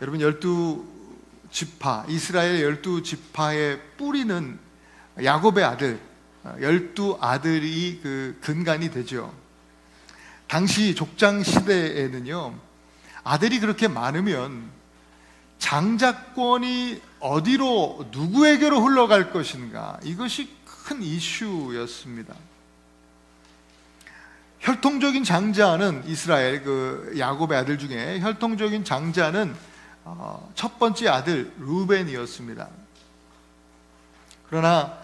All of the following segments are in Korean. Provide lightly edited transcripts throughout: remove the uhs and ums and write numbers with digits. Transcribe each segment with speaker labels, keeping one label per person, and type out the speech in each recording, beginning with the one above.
Speaker 1: 여러분, 12지파, 이스라엘 12지파의 뿌리는 야곱의 아들, 12아들이 그 근간이 되죠. 당시 족장 시대에는요, 아들이 그렇게 많으면 장자권이 어디로, 누구에게로 흘러갈 것인가, 이것이 큰 이슈였습니다. 혈통적인 장자는, 이스라엘 그 야곱의 아들 중에 혈통적인 장자는 첫 번째 아들 루벤이었습니다. 그러나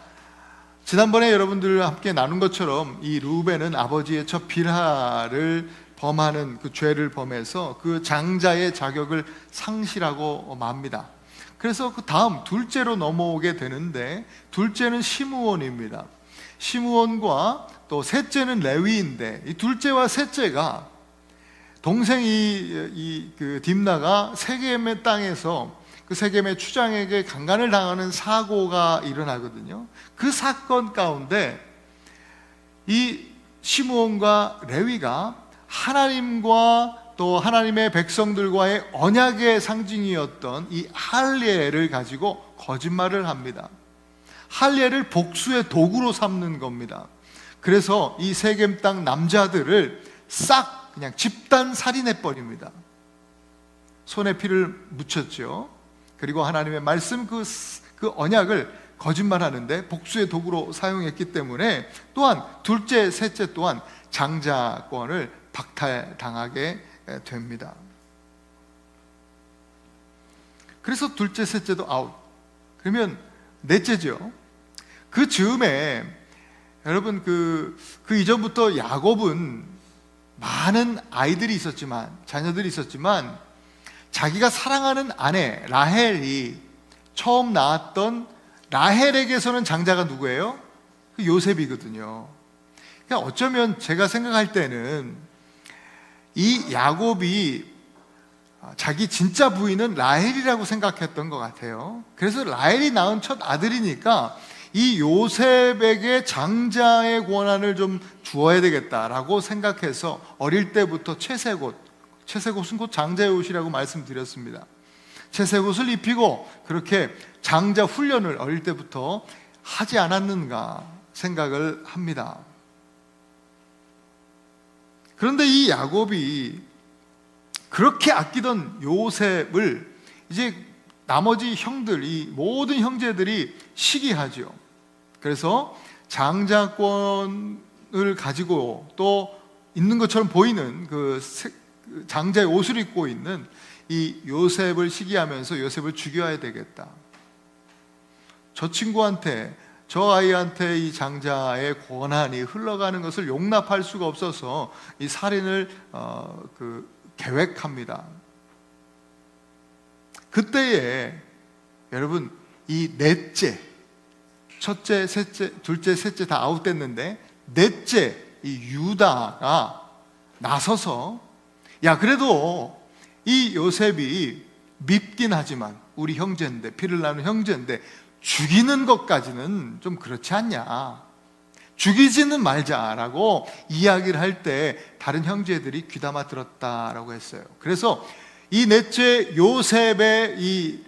Speaker 1: 지난번에 여러분들과 함께 나눈 것처럼 이 루벤은 아버지의 첫 빌하를 범하는 그 죄를 범해서 그 장자의 자격을 상실하고 맙니다. 그래서 그 다음 둘째로 넘어오게 되는데, 둘째는 시므온입니다. 시므온과 또 셋째는 레위인데, 이 둘째와 셋째가 동생이 그 딥나가 세겜의 땅에서 그 세겜의 추장에게 강간을 당하는 사고가 일어나거든요. 그 사건 가운데 이 시므온과 레위가 하나님과 또 하나님의 백성들과의 언약의 상징이었던 이 할례를 가지고 거짓말을 합니다. 할례를 복수의 도구로 삼는 겁니다. 그래서 이 세겜 땅 남자들을 싹 그냥 집단 살인해 버립니다. 손에 피를 묻혔죠. 그리고 하나님의 말씀 그 언약을 거짓말하는데 복수의 도구로 사용했기 때문에, 또한 둘째, 셋째 또한 장자권을 박탈당하게 됩니다. 그래서 둘째, 셋째도 아웃. 그러면 넷째죠. 그 즈음에 여러분, 그 이전부터 야곱은 많은 아이들이 있었지만, 자녀들이 있었지만, 자기가 사랑하는 아내 라헬이 처음 낳았던 라헬에게서는 장자가 누구예요? 그 요셉이거든요. 그러니까 어쩌면 제가 생각할 때는 이 야곱이 자기 진짜 부인은 라헬이라고 생각했던 것 같아요. 그래서 라헬이 낳은 첫 아들이니까 이 요셉에게 장자의 권한을 좀 주어야 되겠다라고 생각해서 어릴 때부터 채색옷은 곧 장자의 옷이라고 말씀드렸습니다. 채색옷을 입히고 그렇게 장자 훈련을 어릴 때부터 하지 않았는가 생각을 합니다. 그런데 이 야곱이 그렇게 아끼던 요셉을 이제 나머지 형들, 이 모든 형제들이 시기하죠. 그래서 장자권을 가지고 또 있는 것처럼 보이는 그 장자의 옷을 입고 있는 이 요셉을 시기하면서 요셉을 죽여야 되겠다. 저 친구한테, 저 아이한테 이 장자의 권한이 흘러가는 것을 용납할 수가 없어서 이 살인을 계획합니다. 그때에 여러분, 이 넷째, 첫째, 셋째, 둘째, 셋째 다 아웃됐는데 넷째 이 유다가 나서서, 야, 그래도 이 요셉이 밉긴 하지만 우리 형제인데, 피를 나눈 형제인데 죽이는 것까지는 좀 그렇지 않냐, 죽이지는 말자라고 이야기를 할 때 다른 형제들이 귀담아 들었다라고 했어요. 그래서 이 넷째 요셉의 이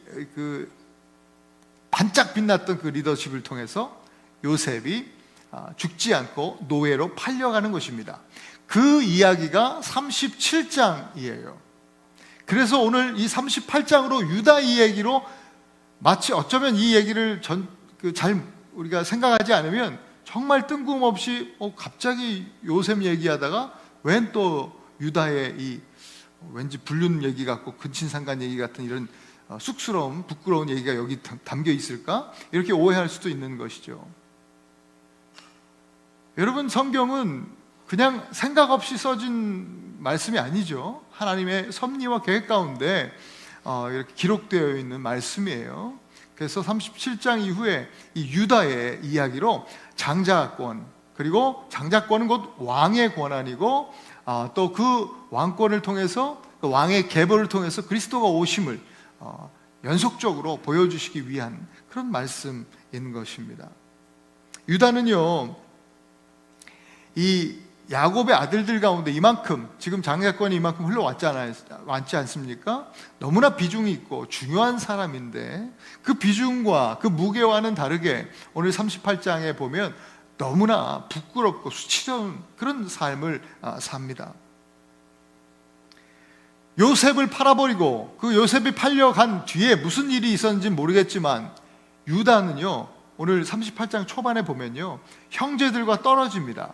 Speaker 1: 반짝 빛났던 그 리더십을 통해서 요셉이 죽지 않고 노예로 팔려가는 것입니다. 그 이야기가 37장이에요. 그래서 오늘 이 38장으로 유다 이야기로, 마치 어쩌면 이 얘기를 잘 우리가 생각하지 않으면 정말 뜬금없이 갑자기 요셉 얘기하다가 웬 또 유다의 이 왠지 불륜 얘기 같고 근친상간 얘기 같은 이런 쑥스러운, 부끄러운 얘기가 여기 담겨 있을까? 이렇게 오해할 수도 있는 것이죠. 여러분, 성경은 그냥 생각 없이 써진 말씀이 아니죠. 하나님의 섭리와 계획 가운데 이렇게 기록되어 있는 말씀이에요. 그래서 37장 이후에 이 유다의 이야기로 장자권, 그리고 장자권은 곧 왕의 권한이고, 또 그 왕권을 통해서, 그 왕의 계보를 통해서 그리스도가 오심을 연속적으로 보여주시기 위한 그런 말씀인 것입니다. 유다는요, 이 야곱의 아들들 가운데 이만큼, 지금 장자권이 이만큼 왔지 않습니까? 너무나 비중이 있고 중요한 사람인데 그 비중과 그 무게와는 다르게 오늘 38장에 보면 너무나 부끄럽고 수치스러운 그런 삶을 삽니다. 요셉을 팔아버리고 그 요셉이 팔려간 뒤에 무슨 일이 있었는지 모르겠지만 유다는요, 오늘 38장 초반에 보면요, 형제들과 떨어집니다.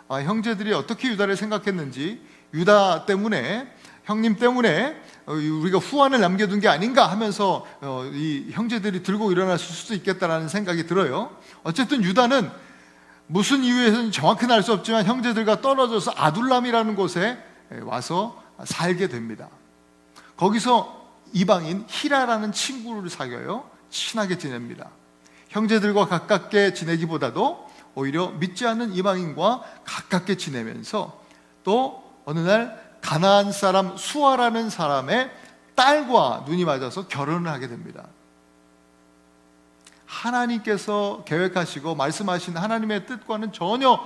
Speaker 1: 형제들이 어떻게 유다를 생각했는지, 유다 때문에, 형님 때문에 우리가 후환을 남겨둔 게 아닌가 하면서 이 형제들이 들고 일어났을 수도 있겠다라는 생각이 들어요. 어쨌든 유다는 무슨 이유에서는 정확히는 알 수 없지만 형제들과 떨어져서 아둘람이라는 곳에 와서 살게 됩니다. 거기서 이방인 히라라는 친구를 사귀어요. 친하게 지냅니다. 형제들과 가깝게 지내기보다도 오히려 믿지 않는 이방인과 가깝게 지내면서 또 어느 날 가나안 사람 수아라는 사람의 딸과 눈이 맞아서 결혼을 하게 됩니다. 하나님께서 계획하시고 말씀하신 하나님의 뜻과는 전혀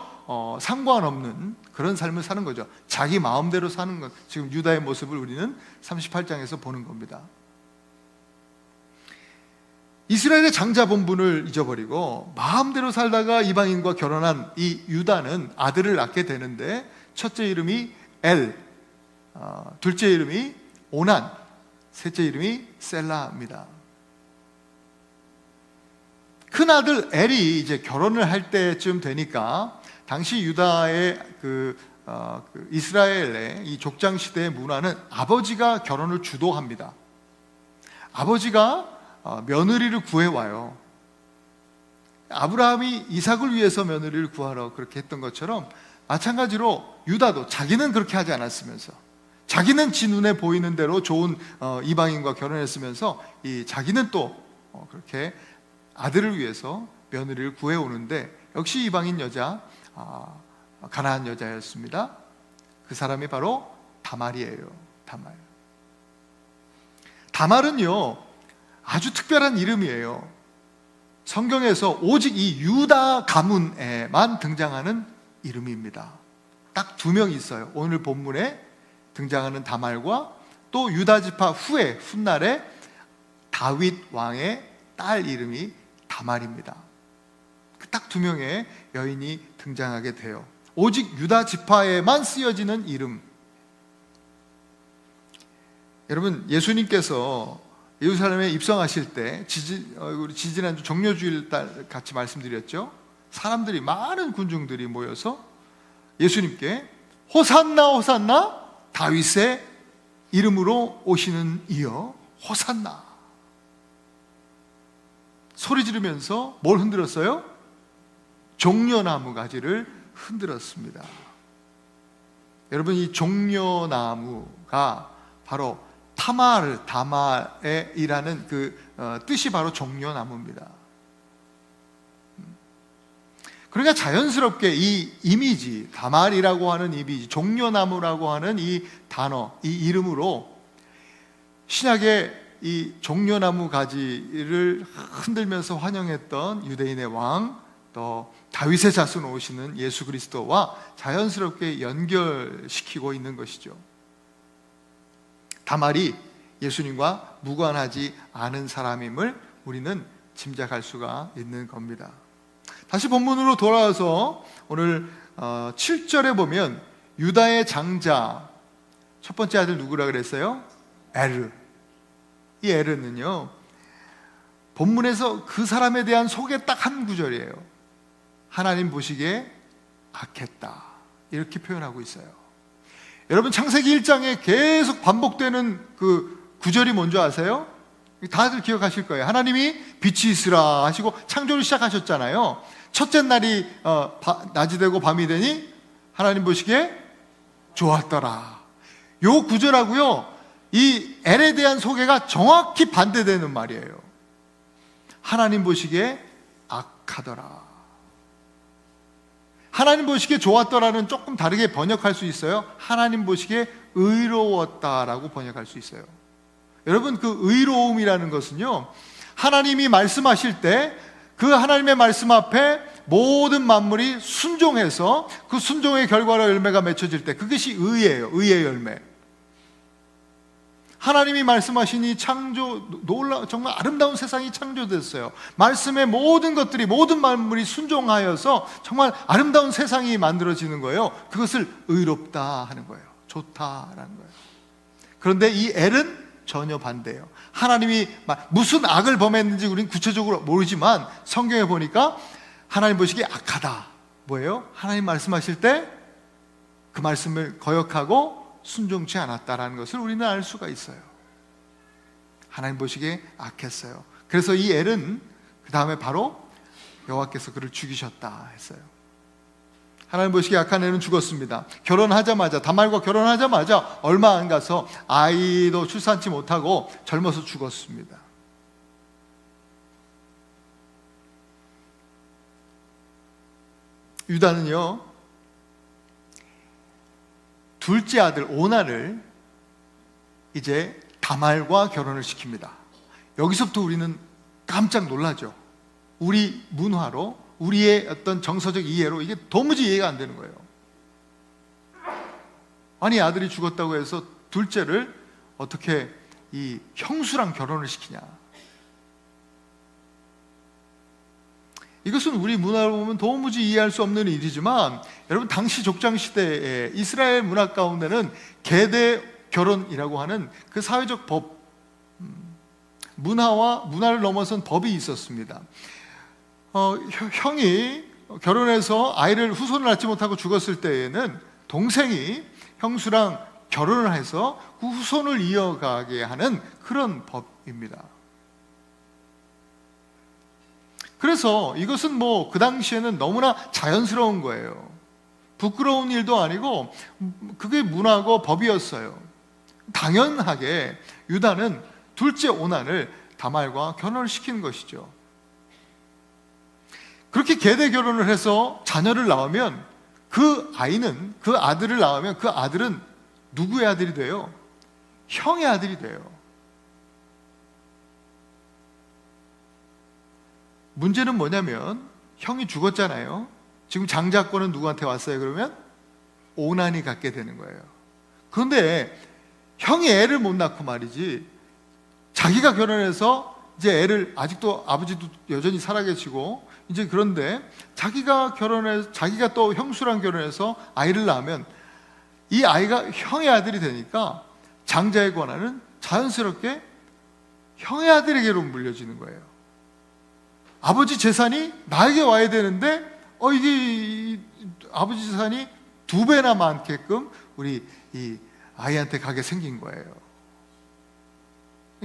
Speaker 1: 상관없는 그런 삶을 사는 거죠. 자기 마음대로 사는 것, 지금 유다의 모습을 우리는 38장에서 보는 겁니다. 이스라엘의 장자 본분을 잊어버리고 마음대로 살다가 이방인과 결혼한 이 유다는 아들을 낳게 되는데 첫째 이름이 엘, 둘째 이름이 오난, 셋째 이름이 셀라입니다. 큰아들 엘이 이제 결혼을 할 때쯤 되니까 당시 유다의 이스라엘의 이 족장 시대의 문화는 아버지가 결혼을 주도합니다. 아버지가 며느리를 구해와요. 아브라함이 이삭을 위해서 며느리를 구하러 그렇게 했던 것처럼 마찬가지로 유다도 자기는 그렇게 하지 않았으면서 자기는 지 눈에 보이는 대로 좋은 이방인과 결혼했으면서 자기는 또 그렇게 아들을 위해서 며느리를 구해오는데 역시 이방인 여자, 가나안 여자였습니다. 그 사람이 바로 다말이에요. 다말은요 아주 특별한 이름이에요. 성경에서 오직 이 유다 가문에만 등장하는 이름입니다. 딱 2명이 있어요. 오늘 본문에 등장하는 다말과 또 유다 지파 후에 훗날에 다윗 왕의 딸 이름이 다말입니다. 딱 2명의 여인이 등장하게 돼요. 오직 유다 지파에만 쓰여지는 이름. 여러분, 예수님께서 예루살렘에 입성하실 때 우리 지지난주 종려주일 날 같이 말씀드렸죠. 사람들이, 많은 군중들이 모여서 예수님께 호산나 호산나 다윗의 이름으로 오시는 이여 호산나 소리 지르면서 뭘 흔들었어요? 종려나무 가지를 흔들었습니다. 여러분, 이 종려나무가 바로 다말이라는 그 뜻이 바로 종려나무입니다. 그러니까 자연스럽게 이 이미지, 다말이라고 하는 이미지, 종려나무라고 하는 이 단어, 이 이름으로 신약의 이 종려나무 가지를 흔들면서 환영했던 유대인의 왕, 또 다윗의 자손 오시는 예수 그리스도와 자연스럽게 연결시키고 있는 것이죠. 다말이 예수님과 무관하지 않은 사람임을 우리는 짐작할 수가 있는 겁니다. 다시 본문으로 돌아와서 오늘 7절에 보면 유다의 장자 첫 번째 아들 누구라 그랬어요? 에르. 이 에르는요 본문에서 그 사람에 대한 소개 딱 한 구절이에요. 하나님 보시기에 악했다, 이렇게 표현하고 있어요. 여러분, 창세기 1장에 계속 반복되는 그 구절이 뭔지 아세요? 다들 기억하실 거예요. 하나님이 빛이 있으라 하시고 창조를 시작하셨잖아요. 첫째 날이 낮이 되고 밤이 되니 하나님 보시기에 좋았더라. 요 구절하고요 이 엘에 대한 소개가 정확히 반대되는 말이에요. 하나님 보시기에 악하더라. 하나님 보시기에 좋았더라는 조금 다르게 번역할 수 있어요. 하나님 보시기에 의로웠다라고 번역할 수 있어요. 여러분, 그 의로움이라는 것은요 하나님이 말씀하실 때 그 하나님의 말씀 앞에 모든 만물이 순종해서 그 순종의 결과로 열매가 맺혀질 때, 그것이 의예요. 의의 열매. 하나님이 말씀하시니 정말 아름다운 세상이 창조됐어요. 말씀의 모든 것들이, 모든 만물이 순종하여서 정말 아름다운 세상이 만들어지는 거예요. 그것을 의롭다 하는 거예요. 좋다라는 거예요. 그런데 이 엘은 전혀 반대예요. 하나님이 무슨 악을 범했는지 우리는 구체적으로 모르지만 성경에 보니까 하나님 보시기에 악하다. 뭐예요? 하나님 말씀하실 때 그 말씀을 거역하고 순종치 않았다라는 것을 우리는 알 수가 있어요. 하나님 보시기에 악했어요. 그래서 이 엘은 그 다음에 바로 여호와께서 그를 죽이셨다 했어요. 하나님 보시기에 악한 엘은 죽었습니다. 결혼하자마자, 다말과 결혼하자마자 얼마 안 가서 아이도 출산치 못하고 젊어서 죽었습니다. 유다는요, 둘째 아들 오나를 이제 다말과 결혼을 시킵니다. 여기서부터 우리는 깜짝 놀라죠. 우리 문화로, 우리의 어떤 정서적 이해로 이게 도무지 이해가 안 되는 거예요. 아니, 아들이 죽었다고 해서 둘째를 어떻게 이 형수랑 결혼을 시키냐. 이것은 우리 문화로 보면 도무지 이해할 수 없는 일이지만, 여러분 당시 족장 시대에 이스라엘 문화 가운데는 계대 결혼이라고 하는 그 사회적 법, 문화를 넘어선 법이 있었습니다. 형이 결혼해서 후손을 낳지 못하고 죽었을 때에는 동생이 형수랑 결혼을 해서 그 후손을 이어가게 하는 그런 법입니다. 그래서 이것은 그 당시에는 너무나 자연스러운 거예요. 부끄러운 일도 아니고 그게 문화고 법이었어요. 당연하게 유다는 둘째 오난을 다말과 결혼을 시키는 것이죠. 그렇게 계대 결혼을 해서 자녀를 낳으면 그 아들을 낳으면 그 아들은 누구의 아들이 돼요? 형의 아들이 돼요. 문제는 뭐냐면 형이 죽었잖아요. 지금 장자권은 누구한테 왔어요? 그러면 오난이 갖게 되는 거예요. 그런데 형이 애를 못 낳고 말이지, 자기가 결혼해서 이제 애를, 아직도 아버지도 여전히 살아계시고, 이제 그런데 자기가 또 형수랑 결혼해서 아이를 낳으면 이 아이가 형의 아들이 되니까 장자의 권한은 자연스럽게 형의 아들에게로 물려지는 거예요. 아버지 재산이 나에게 와야 되는데 이게 아버지 재산이 2배나 많게끔 우리 이 아이한테 가게 생긴 거예요.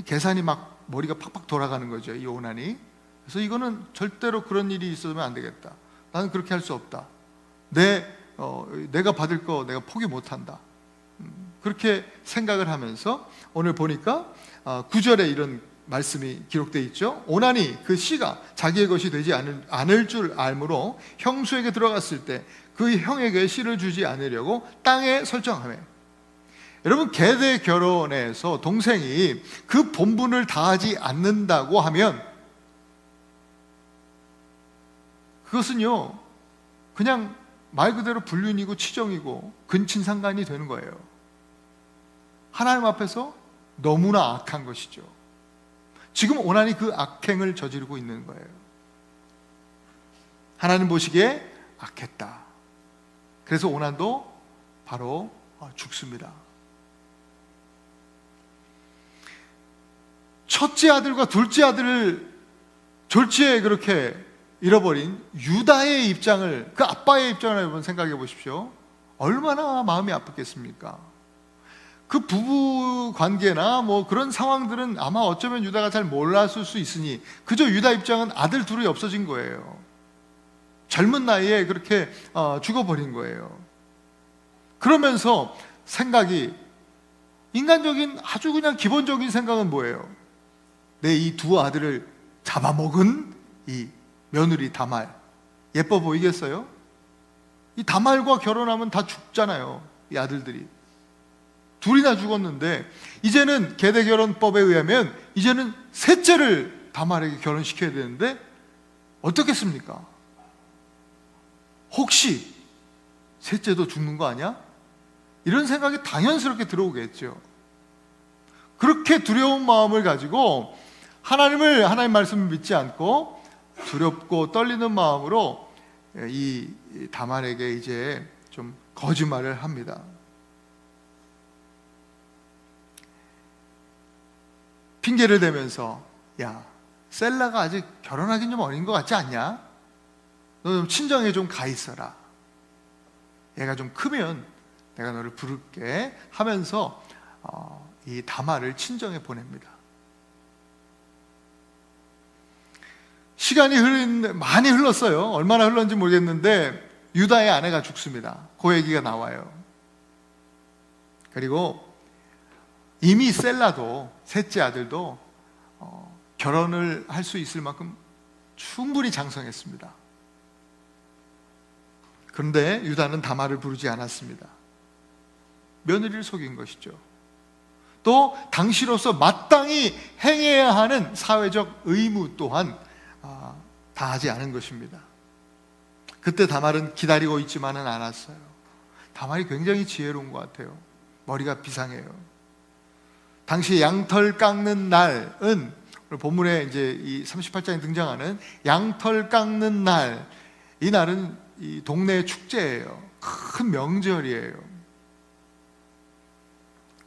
Speaker 1: 계산이 막 머리가 팍팍 돌아가는 거죠, 이 오난이. 그래서 이거는 절대로 그런 일이 있어서는 안 되겠다. 나는 그렇게 할 수 없다. 내가 받을 거 내가 포기 못한다. 그렇게 생각을 하면서 오늘 보니까 9절에 이런 말씀이 기록되어 있죠. 오난이 그 씨가 자기의 것이 되지 않을 줄 알므로 형수에게 들어갔을 때 그 형에게 씨를 주지 않으려고 땅에 설정하며. 여러분, 계대 결혼에서 동생이 그 본분을 다하지 않는다고 하면 그것은요, 그냥 말 그대로 불륜이고 치정이고 근친상간이 되는 거예요. 하나님 앞에서 너무나 악한 것이죠. 지금 오난이 그 악행을 저지르고 있는 거예요. 하나님 보시기에 악했다. 그래서 오난도 바로 죽습니다. 첫째 아들과 둘째 아들을 졸지에 그렇게 잃어버린 유다의 입장을, 그 아빠의 입장을 한번 생각해 보십시오. 얼마나 마음이 아팠겠습니까? 그 부부 관계나 그런 상황들은 아마 어쩌면 유다가 잘 몰랐을 수 있으니 그저 유다 입장은 아들 둘이 없어진 거예요. 젊은 나이에 그렇게 죽어버린 거예요. 그러면서 생각이, 인간적인 아주 그냥 기본적인 생각은 뭐예요? 내 이 두 아들을 잡아먹은 이 며느리 다말, 예뻐 보이겠어요? 이 다말과 결혼하면 다 죽잖아요, 이 아들들이. 둘이나 죽었는데 이제는 계대결혼법에 의하면 이제는 셋째를 다말에게 결혼시켜야 되는데 어떻겠습니까? 혹시 셋째도 죽는 거 아니야? 이런 생각이 당연스럽게 들어오겠죠. 그렇게 두려운 마음을 가지고 하나님 말씀을 믿지 않고 두렵고 떨리는 마음으로 이 다말에게 이제 좀 거짓말을 합니다. 핑계를 대면서, 야, 셀라가 아직 결혼하긴 좀 어린 것 같지 않냐? 너 좀 친정에 좀 가 있어라. 얘가 좀 크면 내가 너를 부를게 하면서 이 다말을 친정에 보냅니다. 시간이 많이 흘렀어요. 얼마나 흘렀는지 모르겠는데 유다의 아내가 죽습니다. 그 얘기가 나와요. 그리고 이미 셀라도, 셋째 아들도 결혼을 할 수 있을 만큼 충분히 장성했습니다. 그런데 유다는 다말을 부르지 않았습니다. 며느리를 속인 것이죠. 또 당시로서 마땅히 행해야 하는 사회적 의무 또한 다하지 않은 것입니다. 그때 다말은 기다리고 있지만은 않았어요. 다말이 굉장히 지혜로운 것 같아요. 머리가 비상해요. 당시 양털 깎는 날은 본문에 이제 이 38장에 등장하는 양털 깎는 날, 이 날은 이 동네의 축제예요. 큰 명절이에요.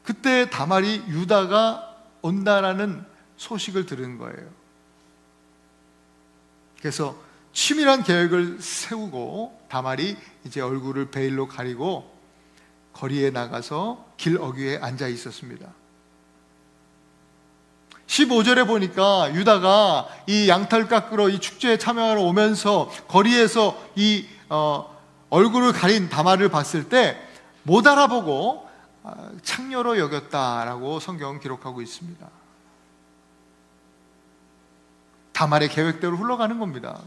Speaker 1: 그때 다말이 유다가 온다라는 소식을 들은 거예요. 그래서 치밀한 계획을 세우고 다말이 이제 얼굴을 베일로 가리고 거리에 나가서 길 어귀에 앉아 있었습니다. 15절에 보니까 유다가 이 양털 깎으러 이 축제에 참여하러 오면서 거리에서 이 얼굴을 가린 다말을 봤을 때 못 알아보고 창녀로 여겼다라고 성경은 기록하고 있습니다. 다말의 계획대로 흘러가는 겁니다.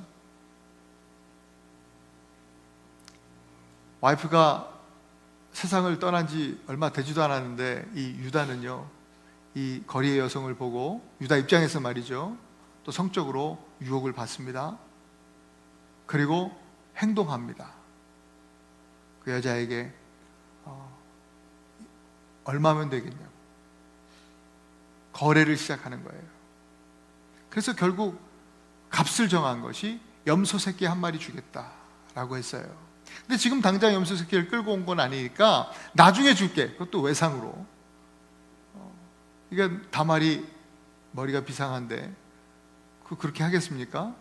Speaker 1: 와이프가 세상을 떠난 지 얼마 되지도 않았는데 이 유다는요, 이 거리의 여성을 보고 유다 입장에서 말이죠, 또 성적으로 유혹을 받습니다. 그리고 행동합니다. 그 여자에게 얼마면 되겠냐고 거래를 시작하는 거예요. 그래서 결국 값을 정한 것이 염소 새끼 한 마리 주겠다라고 했어요. 근데 지금 당장 염소 새끼를 끌고 온 건 아니니까 나중에 줄게, 그것도 외상으로. 그러니까 다말이 머리가 비상한데 그렇게 하겠습니까?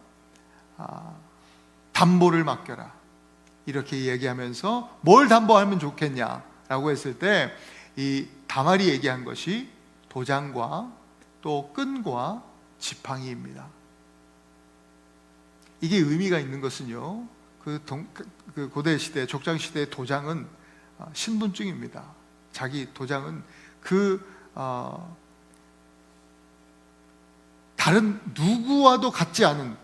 Speaker 1: 담보를 맡겨라, 이렇게 얘기하면서 뭘 담보하면 좋겠냐라고 했을 때 이 다말이 얘기한 것이 도장과 또 끈과 지팡이입니다. 이게 의미가 있는 것은요, 그 고대 시대, 족장 시대의 도장은 신분증입니다. 자기 도장은 다른 누구와도 같지 않은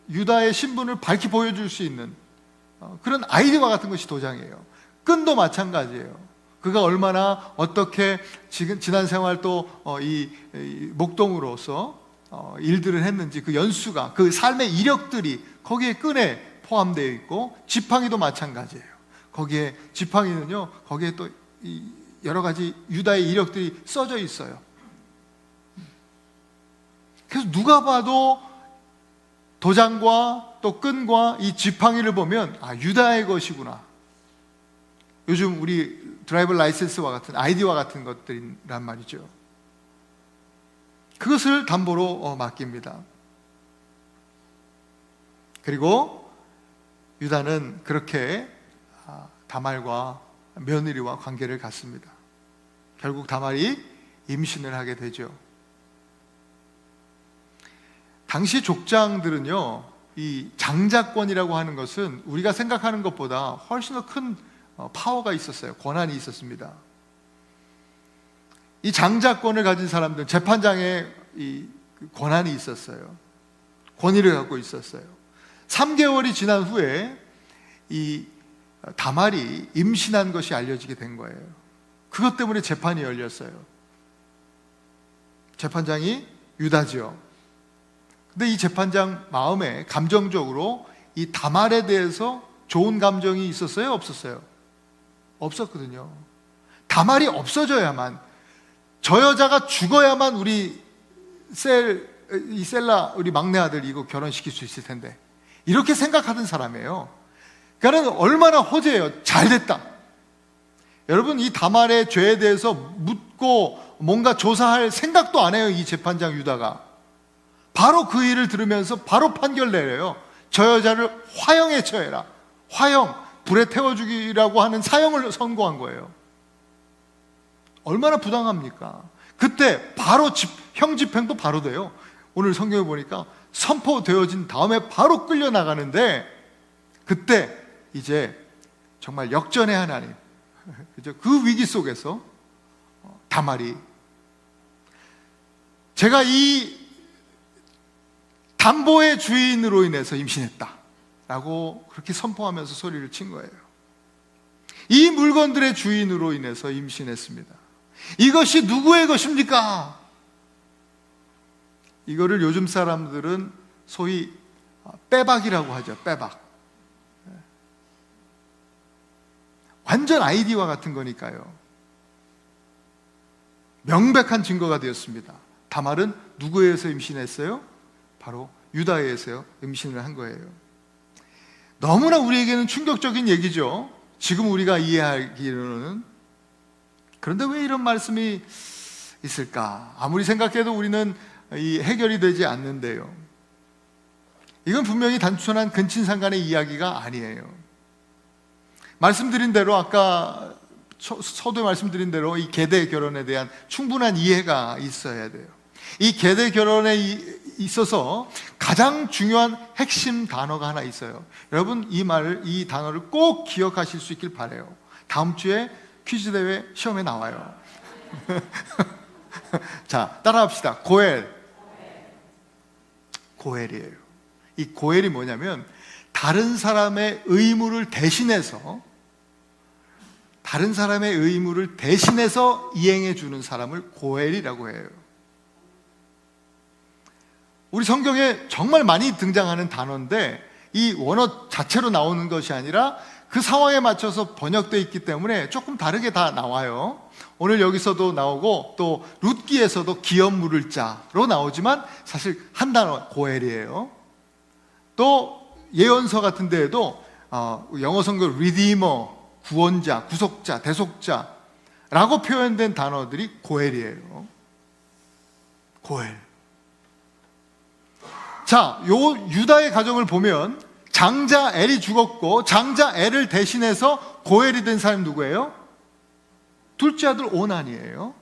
Speaker 1: 유다의 신분을 밝히 보여줄 수 있는 그런 아이디와 같은 것이 도장이에요. 끈도 마찬가지예요. 그가 얼마나 어떻게 지난 생활 또 이 목동으로서 일들을 했는지 그 연수가, 그 삶의 이력들이 거기에 끈에 포함되어 있고, 지팡이도 마찬가지예요. 거기에 지팡이는요, 거기에 또 여러 가지 유다의 이력들이 써져 있어요. 그래서 누가 봐도 도장과 또 끈과 이 지팡이를 보면 유다의 것이구나. 요즘 우리 드라이버 라이센스와 같은 아이디와 같은 것들이란 말이죠. 그것을 담보로 맡깁니다. 그리고 유다는 그렇게 다말과 며느리와 관계를 갖습니다. 결국 다말이 임신을 하게 되죠. 당시 족장들은요, 이 장자권이라고 하는 것은 우리가 생각하는 것보다 훨씬 더 큰 파워가 있었어요. 권한이 있었습니다. 이 장자권을 가진 사람들은 재판장에 이 권한이 있었어요. 권위를 갖고 있었어요. 3개월이 지난 후에 이 다말이 임신한 것이 알려지게 된 거예요. 그것 때문에 재판이 열렸어요. 재판장이 유다지요. 근데 이 재판장 마음에 감정적으로 이 다말에 대해서 좋은 감정이 있었어요? 없었어요? 없었거든요. 다말이 없어져야만, 저 여자가 죽어야만 우리 셀라 우리 막내 아들 이거 결혼시킬 수 있을 텐데, 이렇게 생각하던 사람이에요. 그러니까 얼마나 호재예요. 잘됐다. 여러분, 이 다말의 죄에 대해서 묻고 뭔가 조사할 생각도 안 해요. 이 재판장 유다가 바로 그 일을 들으면서 바로 판결 내려요. 저 여자를 화형에 처해라. 화형, 불에 태워 죽이라고 하는 사형을 선고한 거예요. 얼마나 부당합니까? 그때 바로 형 집행도 바로 돼요. 오늘 성경에 보니까 선포되어진 다음에 바로 끌려나가는데, 그때 이제 정말 역전의 하나님, 그죠? 그 위기 속에서 다말이, 제가 이 담보의 주인으로 인해서 임신했다 라고 그렇게 선포하면서 소리를 친 거예요. 이 물건들의 주인으로 인해서 임신했습니다. 이것이 누구의 것입니까? 이거를 요즘 사람들은 소위 빼박이라고 하죠. 빼박. 완전 아이디와 같은 거니까요. 명백한 증거가 되었습니다. 다말은 누구에 의해서 임신했어요? 바로 유다에 의해서 임신을 한 거예요. 너무나 우리에게는 충격적인 얘기죠. 지금 우리가 이해하기로는. 그런데 왜 이런 말씀이 있을까? 아무리 생각해도 우리는 이 해결이 되지 않는데요. 이건 분명히 단순한 근친상간의 이야기가 아니에요. 말씀드린 대로, 아까 서두에 말씀드린 대로 이 계대 결혼에 대한 충분한 이해가 있어야 돼요. 이 계대 결혼에 있어서 가장 중요한 핵심 단어가 하나 있어요. 여러분, 이 단어를 꼭 기억하실 수 있길 바라요. 다음 주에 퀴즈 대회 시험에 나와요. 자, 따라합시다. 고엘이에요. 이 고엘이 뭐냐면, 다른 사람의 의무를 대신해서 이행해 주는 사람을 고엘이라고 해요. 우리 성경에 정말 많이 등장하는 단어인데, 이 원어 자체로 나오는 것이 아니라 그 상황에 맞춰서 번역되어 있기 때문에 조금 다르게 다 나와요. 오늘 여기서도 나오고, 또 룻기에서도 기업 물을 자로 나오지만 사실 한 단어, 고엘이에요. 또 예언서 같은 데에도 영어 성경 리디머, 구원자, 구속자, 대속자라고 표현된 단어들이 고엘이에요. 고엘. 자, 요 유다의 가정을 보면 장자 엘이 죽었고, 장자 엘을 대신해서 고엘이 된 사람이 누구예요? 둘째 아들 오난이에요.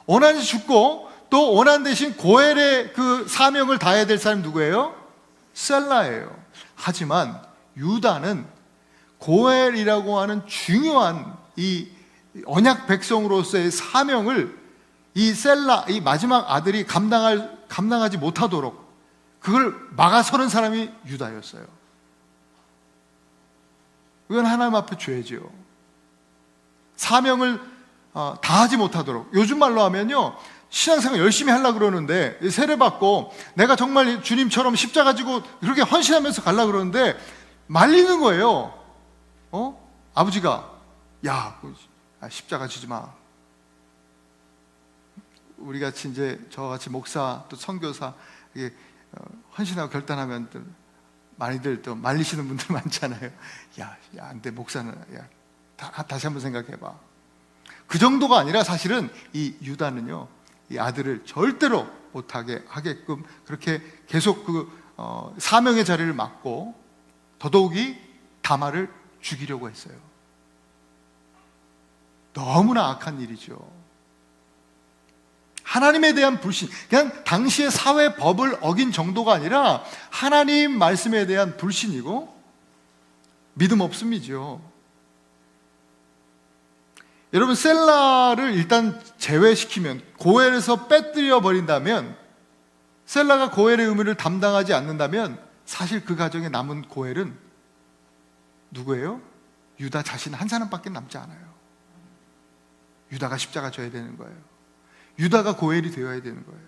Speaker 1: 오난이 죽고, 또 오난 대신 고엘의 그 사명을 다해야 될 사람이 누구예요? 셀라예요. 하지만 유다는 고엘이라고 하는 중요한 이 언약 백성으로서의 사명을 이 셀라, 이 마지막 아들이 감당하지 못하도록 그걸 막아서는 사람이 유다였어요. 이건 하나님 앞에 죄지요. 사명을 다하지 못하도록. 요즘 말로 하면요, 신앙생활 열심히 하려고 그러는데, 세례받고 내가 정말 주님처럼 십자가 지고 그렇게 헌신하면서 가려고 그러는데 말리는 거예요. 아버지가, 야, 십자가 지지 마. 우리 같이 이제 저같이 목사 또 선교사 헌신하고 결단하면 또 많이들 또 말리시는 분들 많잖아요. 야, 안 돼, 목사는. 다시 한번 생각해봐. 그 정도가 아니라 사실은 이 유다는요, 이 아들을 절대로 못하게 하게끔 그렇게 계속 사명의 자리를 맡고, 더더욱이 다말을 죽이려고 했어요. 너무나 악한 일이죠. 하나님에 대한 불신, 그냥 당시의 사회 법을 어긴 정도가 아니라 하나님 말씀에 대한 불신이고 믿음 없음이죠. 여러분, 셀라를 일단 제외시키면, 고엘에서 빼뜨려 버린다면, 셀라가 고엘의 의무를 담당하지 않는다면 사실 그 가정에 남은 고엘은 누구예요? 유다 자신 한 사람밖에 남지 않아요. 유다가 십자가 져야 되는 거예요. 유다가 고엘이 되어야 되는 거예요.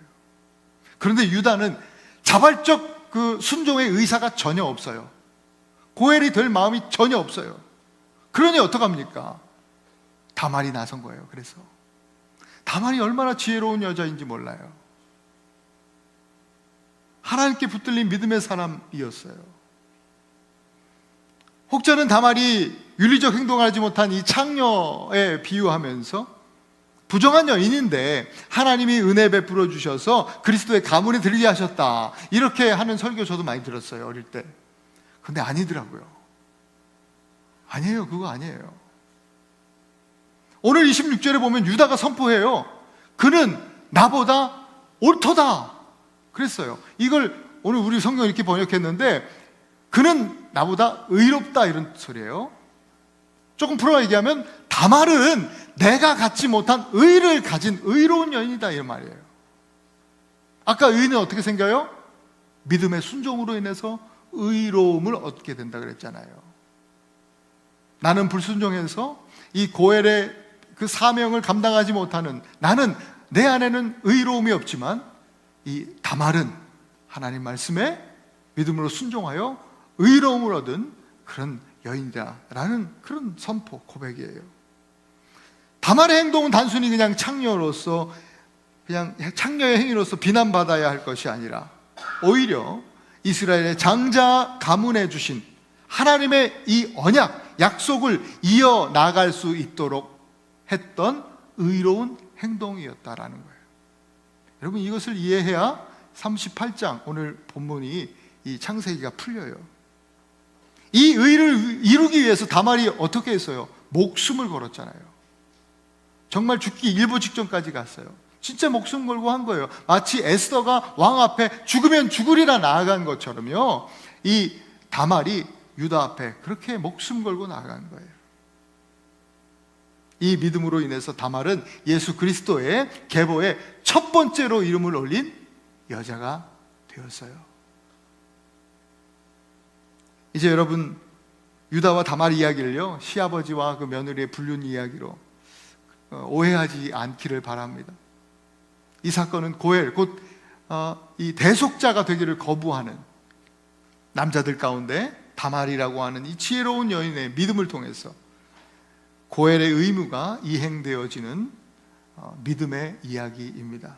Speaker 1: 그런데 유다는 자발적 그 순종의 의사가 전혀 없어요. 고엘이 될 마음이 전혀 없어요. 그러니 어떡합니까? 다말이 나선 거예요. 그래서 다말이 얼마나 지혜로운 여자인지 몰라요. 하나님께 붙들린 믿음의 사람이었어요. 혹자는 다말이 윤리적 행동을 하지 못한 이 창녀에 비유하면서 부정한 여인인데 하나님이 은혜 베풀어 주셔서 그리스도의 가문에 들게 하셨다, 이렇게 하는 설교 저도 많이 들었어요, 어릴 때. 근데 아니더라고요. 아니에요. 그거 아니에요. 오늘 26절에 보면 유다가 선포해요. 그는 나보다 옳도다 그랬어요. 이걸 오늘 우리 성경 이렇게 번역했는데, 그는 나보다 의롭다, 이런 소리예요. 조금 풀어 얘기하면 다말은 내가 갖지 못한 의를 가진 의로운 여인이다, 이런 말이에요. 아까 의는 어떻게 생겨요? 믿음의 순종으로 인해서 의로움을 얻게 된다 그랬잖아요. 나는 불순종해서 이 고엘의 그 사명을 감당하지 못하는, 나는 내 안에는 의로움이 없지만 이 다말은 하나님 말씀에 믿음으로 순종하여 의로움을 얻은 그런 여인이다라는 그런 선포, 고백이에요. 다말의 행동은 단순히 그냥 창녀로서, 그냥 창녀의 행위로서 비난받아야 할 것이 아니라 오히려 이스라엘의 장자 가문에 주신 하나님의 이 언약, 약속을 이어나갈 수 있도록 했던 의로운 행동이었다라는 거예요. 여러분, 이것을 이해해야 38장 오늘 본문이 이 창세기가 풀려요. 이 의를 이루기 위해서 다말이 어떻게 했어요? 목숨을 걸었잖아요. 정말 죽기 일보 직전까지 갔어요. 진짜 목숨 걸고 한 거예요. 마치 에스더가 왕 앞에 죽으면 죽으리라 나아간 것처럼요, 이 다말이 유다 앞에 그렇게 목숨 걸고 나아간 거예요. 이 믿음으로 인해서 다말은 예수 그리스도의 계보에 첫 번째로 이름을 올린 여자가 되었어요. 이제 여러분, 유다와 다말 이야기를요, 시아버지와 그 며느리의 불륜 이야기로 오해하지 않기를 바랍니다. 이 사건은 고엘, 곧 이 대속자가 되기를 거부하는 남자들 가운데 다말이라고 하는 이 지혜로운 여인의 믿음을 통해서 고엘의 의무가 이행되어지는 믿음의 이야기입니다.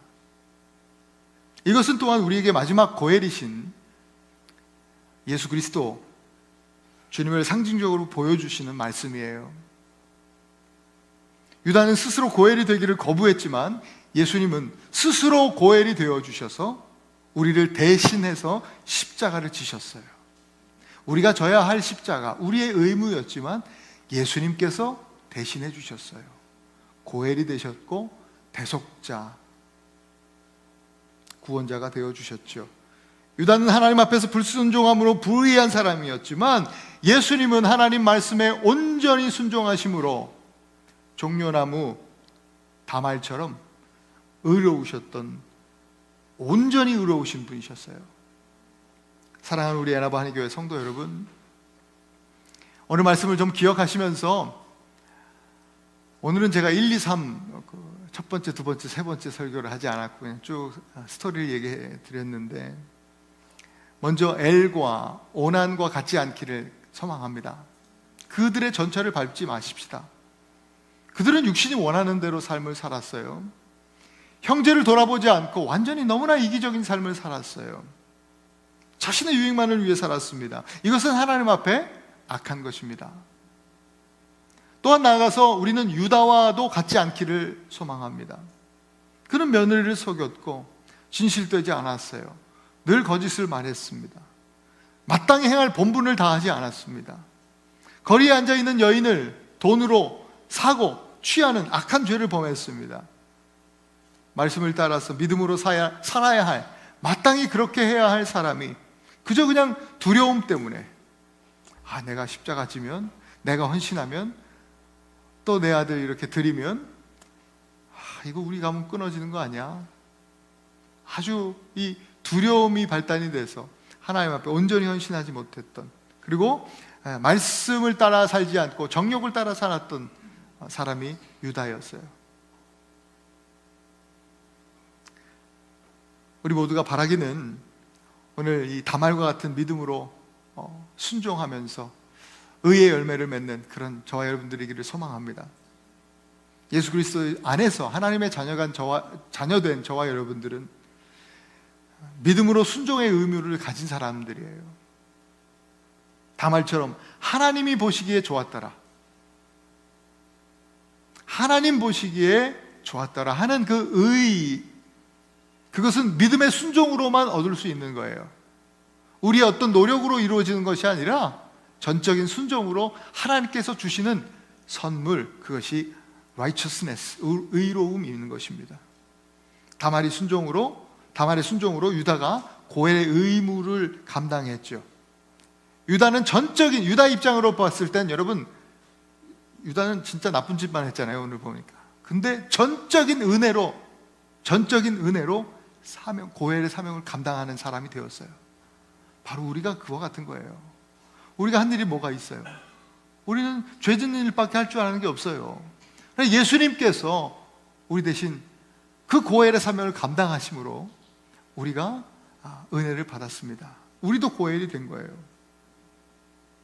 Speaker 1: 이것은 또한 우리에게 마지막 고엘이신 예수 그리스도 주님을 상징적으로 보여주시는 말씀이에요. 유다는 스스로 고엘이 되기를 거부했지만 예수님은 스스로 고엘이 되어주셔서 우리를 대신해서 십자가를 지셨어요. 우리가 져야 할 십자가, 우리의 의무였지만 예수님께서 대신해 주셨어요. 고엘이 되셨고 대속자, 구원자가 되어주셨죠. 유다는 하나님 앞에서 불순종함으로 불의한 사람이었지만 예수님은 하나님 말씀에 온전히 순종하심으로 종려나무 다말처럼 의로우셨던, 온전히 의로우신 분이셨어요. 사랑하는 우리 애나바 한의교회 성도 여러분, 오늘 말씀을 좀 기억하시면서 오늘은 제가 1, 2, 3 첫 번째, 두 번째, 세 번째 설교를 하지 않았고 그냥 쭉 스토리를 얘기해 드렸는데, 먼저 엘과 오난과 같지 않기를 소망합니다. 그들의 전철을 밟지 마십시다. 그들은 육신이 원하는 대로 삶을 살았어요. 형제를 돌아보지 않고 완전히 너무나 이기적인 삶을 살았어요. 자신의 유익만을 위해 살았습니다. 이것은 하나님 앞에 악한 것입니다. 또한 나아가서 우리는 유다와도 같지 않기를 소망합니다. 그는 며느리를 속였고 진실되지 않았어요. 늘 거짓을 말했습니다. 마땅히 행할 본분을 다하지 않았습니다. 거리에 앉아있는 여인을 돈으로 사고 취하는 악한 죄를 범했습니다. 말씀을 따라서 믿음으로 살아야 할, 마땅히 그렇게 해야 할 사람이 그저 그냥 두려움 때문에, 내가 십자가 지면, 내가 헌신하면, 또 내 아들 이렇게 드리면 이거 우리 가문 끊어지는 거 아니야? 아주 이 두려움이 발단이 돼서 하나님 앞에 온전히 헌신하지 못했던, 그리고 말씀을 따라 살지 않고 정욕을 따라 살았던 사람이 유다였어요. 우리 모두가 바라기는 오늘 이 다말과 같은 믿음으로 순종하면서 의의 열매를 맺는 그런 저와 여러분들이기를 소망합니다. 예수 그리스도 안에서 하나님의 자녀된 저와 여러분들은 믿음으로 순종의 의무를 가진 사람들이에요. 다말처럼 하나님이 보시기에 좋았더라, 하나님 보시기에 좋았더라 하는 그 의, 그것은 믿음의 순종으로만 얻을 수 있는 거예요. 우리의 어떤 노력으로 이루어지는 것이 아니라 전적인 순종으로 하나님께서 주시는 선물, 그것이 righteousness, 의로움이 있는 것입니다. 다말의 순종으로 유다가 고엘의 의무를 감당했죠. 유다는 전적인, 유다 입장으로 봤을 땐 여러분, 유다는 진짜 나쁜 짓만 했잖아요, 오늘 보니까. 근데 전적인 은혜로 고엘의 사명을 감당하는 사람이 되었어요. 바로 우리가 그와 같은 거예요. 우리가 한 일이 뭐가 있어요? 우리는 죄 짓는 일밖에 할 줄 아는 게 없어요. 예수님께서 우리 대신 그 고엘의 사명을 감당하심으로 우리가 은혜를 받았습니다. 우리도 고엘이 된 거예요.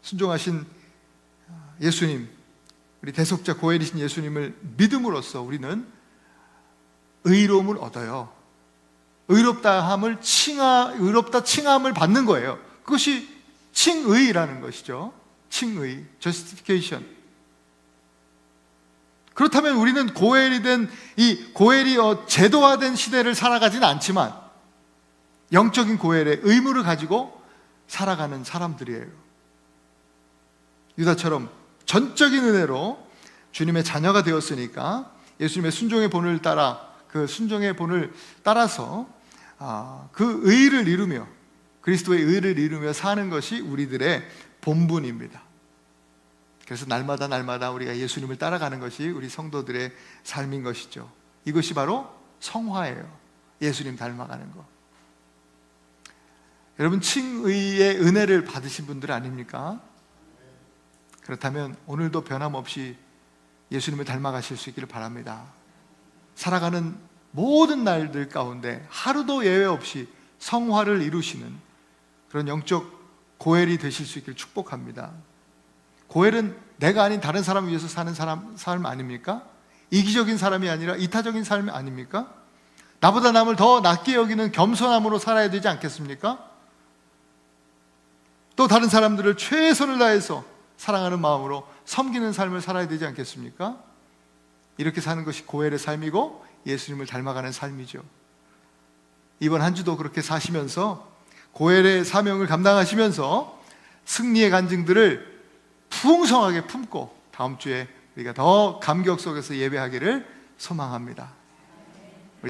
Speaker 1: 순종하신 예수님, 우리 대속자 고엘이신 예수님을 믿음으로써 우리는 의로움을 얻어요. 의롭다 칭함을 받는 거예요. 그것이 칭의라는 것이죠. 칭의, justification. 그렇다면 우리는 고엘이 제도화된 시대를 살아가지는 않지만 영적인 고엘의 의무를 가지고 살아가는 사람들이에요. 유다처럼 전적인 은혜로 주님의 자녀가 되었으니까 예수님의 순종의 본을 따라서 그 의를 이루며, 그리스도의 의를 이루며 사는 것이 우리들의 본분입니다. 그래서 날마다 우리가 예수님을 따라가는 것이 우리 성도들의 삶인 것이죠. 이것이 바로 성화예요. 예수님 닮아가는 것. 여러분, 칭의의 은혜를 받으신 분들 아닙니까? 그렇다면 오늘도 변함없이 예수님을 닮아가실 수 있기를 바랍니다. 살아가는 모든 날들 가운데 하루도 예외 없이 성화를 이루시는 그런 영적 고엘이 되실 수 있기를 축복합니다. 고엘은 내가 아닌 다른 사람을 위해서 사는 삶 아닙니까? 이기적인 사람이 아니라 이타적인 삶 아닙니까? 나보다 남을 더 낮게 여기는 겸손함으로 살아야 되지 않겠습니까? 또 다른 사람들을 최선을 다해서 사랑하는 마음으로 섬기는 삶을 살아야 되지 않겠습니까? 이렇게 사는 것이 고엘의 삶이고 예수님을 닮아가는 삶이죠. 이번 한 주도 그렇게 사시면서 고엘의 사명을 감당하시면서 승리의 간증들을 풍성하게 품고 다음 주에 우리가 더 감격 속에서 예배하기를 소망합니다.